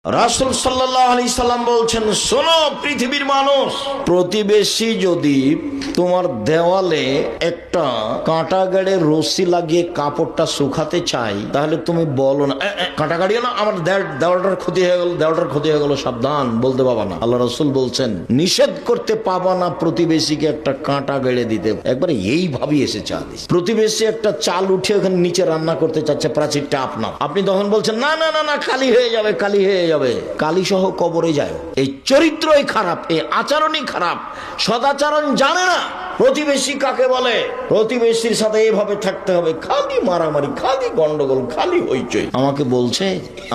রাসূল সাল্লাল্লাহু আলাইহি সাল্লাম বলছেন, শোনো পৃথিবীর মানুষ, প্রতিবেশী যদি তোমার দেওয়ালে একটা কাঁটা গাড়ে রশি লাগিয়ে কাপড়টা শুকাতে চাই, তাহলে তুমি বলো না কাঁটা গাড়িও না, আমার দেওয়ালটার ক্ষতি হয়ে গেল, দেওয়ালটার ক্ষতি হয়ে গেল, সাবধান, বলতে পাবা না। আল্লাহ রাসূল বলছেন, নিষেধ করতে পাবা না প্রতিবেশীকে একটা কাঁটা গেড়ে দিতে। একবারে এইভাবেই এসেছে হাদিস। প্রতিবেশী একটা চাল উঠে ওখানে নিচে রান্না করতে চাচ্ছে, প্রাচীরটা আপনার, আপনি তখন বলছেন না না না না, খালি হয়ে যাবে, খালি হয়ে যাবে, কালি সহ কবরে যায়। এই চরিত্রই খারাপ, এই আচরণই খারাপ, সদাচরণ জানে না প্রতিবেশী কাকে বলে। প্রতিবেশীর সাথে এইভাবে থাকতে হবে, খালি মারামারি, খালি গন্ডগোল, খালি হইচই। আমাকে বলছে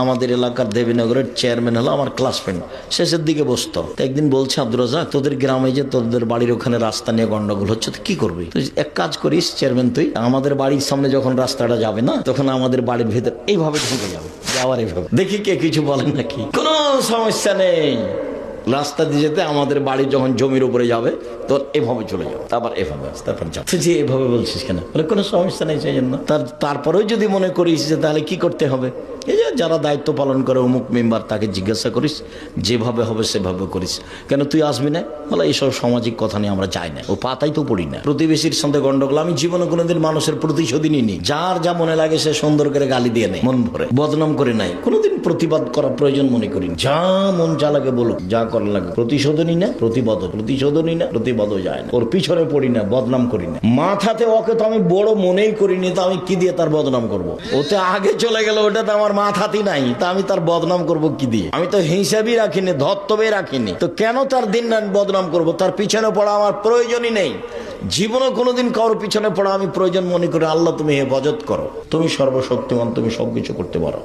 আমাদের এলাকার দেবীনগরের চেয়ারম্যান হলো আমার ক্লাস ফ্রেন্ড, শেষের দিকে বসতো। একদিন বলছে, আব্দুর রাজ্জাক, তোদের গ্রামে যে তোদের বাড়ির ওখানে রাস্তা নিয়ে গন্ডগোল হচ্ছে, তো কি করবি? তুই এক কাজ করিস চেয়ারম্যান, তুই আমাদের বাড়ির সামনে যখন রাস্তাটা যাবে না, তখন আমাদের বাড়ির ভেতর এইভাবে ঢুকে যাবে, যাওয়ার এইভাবে, দেখি কে কিছু বলেন নাকি। কোনো সমস্যা নেই, রাস্তা দিয়ে যেতে আমাদের বাড়ি যখন জমির উপরে যাবে তো এভাবে চলে যাবে, তারপর এভাবে, তারপর যাবে। তুই এভাবে বলছিস কেন? বলে কোনো সমস্যা নেই, সেই জন্য। তারপরেও যদি মনে করিস যে তাহলে কি করতে হবে, এই যে যারা দায়িত্ব পালন করে অমুক মেম্বার, তাকে জিজ্ঞাসা করিস, যেভাবে হবে সেভাবে করিস। কেন তুই আসবি না? বলে এইসব সামাজিক কথা নিয়ে আমরা যাই না, ও পাতাই তো পড়ি না। প্রতিবেশীর সঙ্গে গন্ডগোল আমি জীবনে কোনোদিন মানুষের প্রতিশোধই নিইনি। যার যা মনে লাগে সে সুন্দর করে গালি দিয়ে নেই, মন ভরে, বদনাম করে নাই, কোনোদিন প্রতিবাদ করা প্রয়োজন মনে করি। যা মন যা লাগে বলুক, যা করা লাগে, প্রতিশোধনী না প্রতিবাদ, প্রতিশোধনী না প্রতিবাদও যায় না, ওর পিছনে পড়ি না, বদনাম করি না। মাথাতে ওকে তো আমি বড় মনেই করিনি, তো আমি কি দিয়ে তার বদনাম করব? ওতে আগে চলে গেল, ওটা তো আমার মাথাতেই নাই, তা আমি তার বদনাম করব কি দিয়ে? আমি তো হিসাবই রাখিনি, ধর্তব্যে রাখিনি, তো কেন তার দিন বদনাম করব? তার পিছনে পড়া আমার প্রয়োজনই নেই। জীবনে কোনোদিন কারোর পিছনে পড়া আমি প্রয়োজন মনে করি। আল্লাহ তুমি হেফাজত করো, তুমি সর্বশক্তিমান, তুমি সবকিছু করতে পারো।